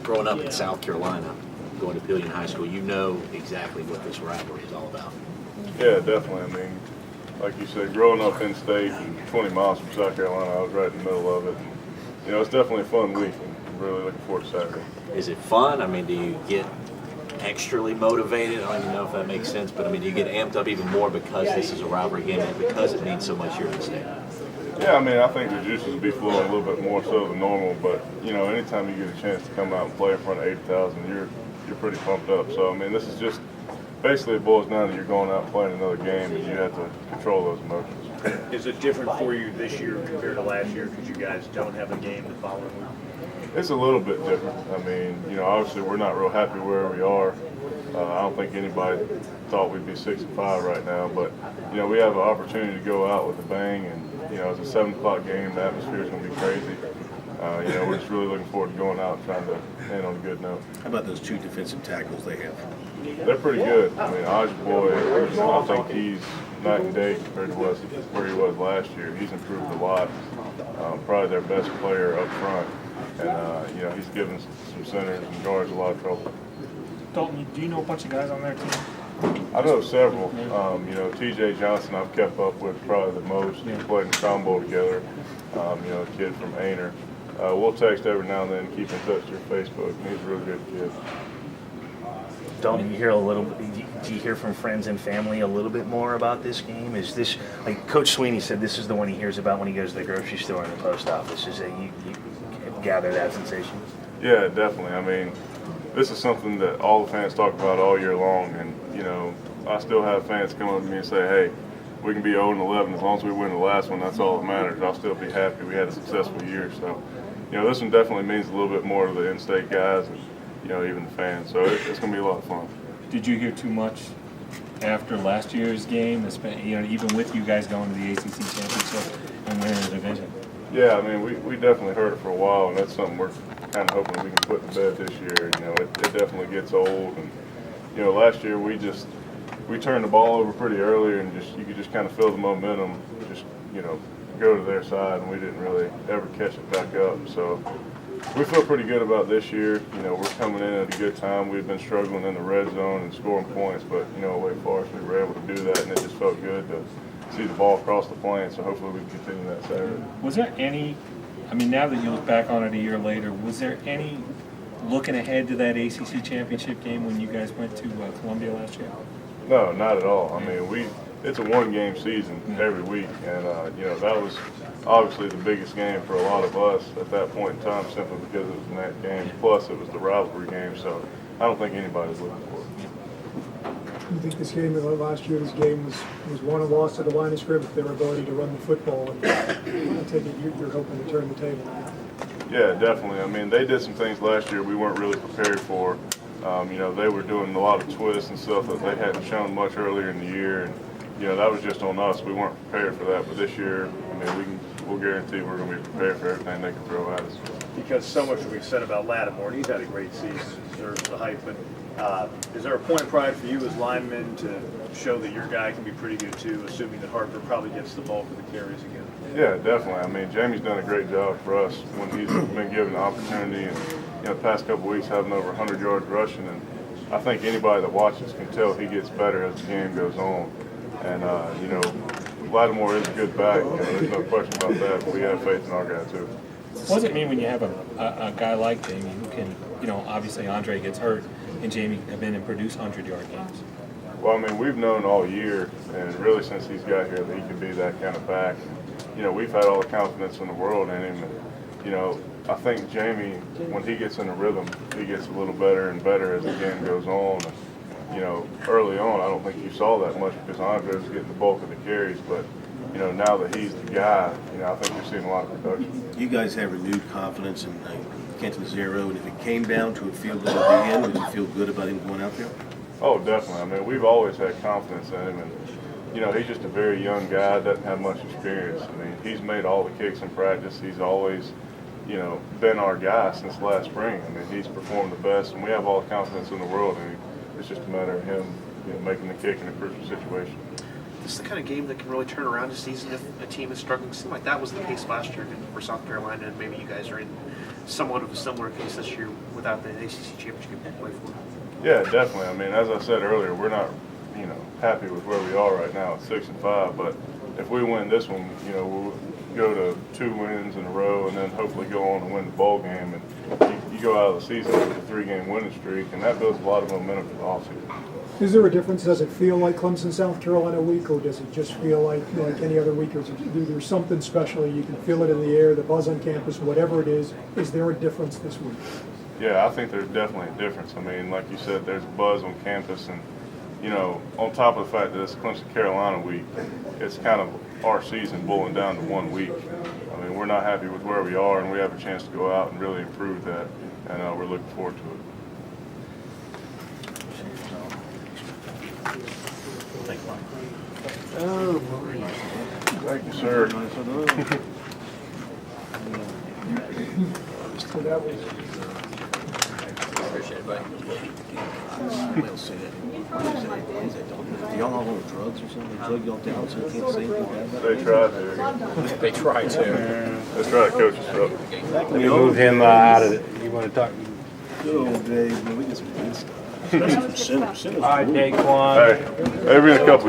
growing up in South Carolina, going to Pillion High School, you know exactly what this rivalry is all about. Yeah, definitely. I mean, like you said, growing up in state and 20 miles from South Carolina, I was right in the middle of it. And, you know, it's definitely a fun week, and I'm really looking forward to Saturday. Is it fun? I mean, do you get extrally motivated? I don't even know if that makes sense, but I mean, do you get amped up even more because this is a rivalry game and because it means so much here in the state? Yeah, I mean, I think the juices will be flowing a little bit more so than normal, but, you know, anytime you get a chance to come out and play in front of 80,000, you're pretty pumped up. So, I mean, this is just basically it boils down to you're going out and playing another game, and you have to control those emotions. Is it different for you this year compared to last year because you guys don't have a game the following week? It's a little bit different. I mean, you know, obviously we're not real happy where we are. I don't think anybody thought we'd be 6-5 right now, but, you know, we have an opportunity to go out with a bang, and, you know, it's a 7 o'clock game. The atmosphere is going to be crazy. You know, we're just really looking forward to going out and trying to end on a good note. How about those 2 defensive tackles they have? They're pretty good. I mean, Ojboy, I think he's night and day compared to where he was last year. He's improved a lot. Probably their best player up front. And, you know, he's given some centers and guards a lot of trouble. Dalton, do you know a bunch of guys on their team? I know several. You know, TJ Johnson I've kept up with probably the most. We played in the Crown Bowl together. You know, a kid from Ainer. We'll text every now and then, keep in touch through Facebook. He's a really good kid. Don't you hear a little? Do you hear from friends and family a little bit more about this game? Is this, like Coach Sweeney said, this is the one he hears about when he goes to the grocery store and the post office? Is that you gather that sensation? Yeah, definitely. I mean, this is something that all the fans talk about all year long, and you know, I still have fans come up to me and say, "Hey, we can be 0-11 as long as we win the last one. That's all that matters. I'll still be happy. We had a successful year." So, you know, this one definitely means a little bit more to the in-state guys and, you know, even the fans. So it's going to be a lot of fun. Did you hear too much after last year's game? You know, even with you guys going to the ACC championship and winning the division. Yeah, I mean, we definitely heard it for a while, and that's something we're kind of hoping we can put to bed this year. You know, it definitely gets old, and you know, last year we turned the ball over pretty early, and you could just kind of feel the momentum, just you know, go to their side, and we didn't really ever catch it back up. So we feel pretty good about this year. You know, we're coming in at a good time. We've been struggling in the red zone and scoring points, but you know, Wake Forest, we were able to do that, and it just felt good to see the ball across the plane. So hopefully we can continue that Saturday. Was there any? I mean, now that you look back on it a year later, was there any looking ahead to that ACC championship game when you guys went to Columbia last year? No, not at all. I mean, it's a one-game season every week, and you know, that was obviously the biggest game for a lot of us at that point in time, simply because it was in that game. Plus, it was the rivalry game, so I don't think anybody's looking for it. You think this game, last year's game, was won or lost at the line of scrimmage, their ability to run the football, and I take it you're hoping to turn the table? Yeah, definitely. I mean, they did some things last year we weren't really prepared for. You know, they were doing a lot of twists and stuff that they hadn't shown much earlier in the year, and you know, that was just on us. We weren't prepared for that, but this year, I mean, we'll guarantee we're going to be prepared for everything they can throw at us. Because so much we've said about Lattimore, and he's had a great season, deserves the hype, but is there a point of pride for you as linemen to show that your guy can be pretty good too, assuming that Hartford probably gets the bulk of the carries again? Yeah, definitely. I mean, Jamie's done a great job for us when he's been given the opportunity, and you know, the past couple of weeks having over 100 yards rushing, and I think anybody that watches can tell he gets better as the game goes on. And you know, Lattimore is a good back. You know, there's no question about that. But we have faith in our guy too. What does it mean when you have a guy like Jamie who can, you know, obviously Andre gets hurt and Jamie have been and produce 100-yard games? Well, I mean, we've known all year, and really since he's got here, that he can be that kind of back. You know, we've had all the confidence in the world in him. And, you know, I think Jamie, when he gets in a rhythm, he gets a little better and better as the game goes on. And, you know, early on, I don't think you saw that much because Andre was getting the bulk of the carries, but you know, now that he's the guy, you know, I think you're seeing a lot of production. You guys have renewed confidence in Kenton Zero, and if it came down to a field goal at the end, would you feel good about him going out there? Oh, definitely. I mean, we've always had confidence in him, and you know, he's just a very young guy, doesn't have much experience. I mean, he's made all the kicks in practice. He's always, you know, been our guy since last spring. I mean, he's performed the best, and we have all the confidence in the world in him. It's just a matter of him, you know, making the kick in a crucial situation. this is the kind of game that can really turn around a season if a team is struggling. It seemed like that was the case last year for South Carolina, and maybe you guys are in somewhat of a similar case this year without the ACC championship to play for. Yeah, definitely. I mean, as I said earlier, we're not, happy with where we are right now at 6-5. But if we win this one, we'll go to 2 wins in a row, and then hopefully go on and win the bowl game. And you go out of the season with a 3-game winning streak, and that builds a lot of momentum for the offseason. Is there a difference? Does it feel like Clemson, South Carolina week, or does it just feel like any other week? Or is there something special? You can feel it in the air, the buzz on campus, whatever it is. Is there a difference this week? Yeah, I think there's definitely a difference. I mean, like you said, there's buzz on campus, and on top of the fact that it's Clemson Carolina week, it's kind of our season boiling down to 1 week. I mean, we're not happy with where we are, and we have a chance to go out and really improve that, and we're looking forward to it. Thank you, sir. So that was. Appreciate it, buddy. They'll say that. Do y'all all on drugs or something? They drug y'all down so you can't say anything bad about it? They tried to. They try to. Let's try to coach us up. We moved him out of it. You want to talk? Good old days, man. We get some good stuff. Especially from Sinners. Sinners. All right, Daquan. Hey, maybe in a couple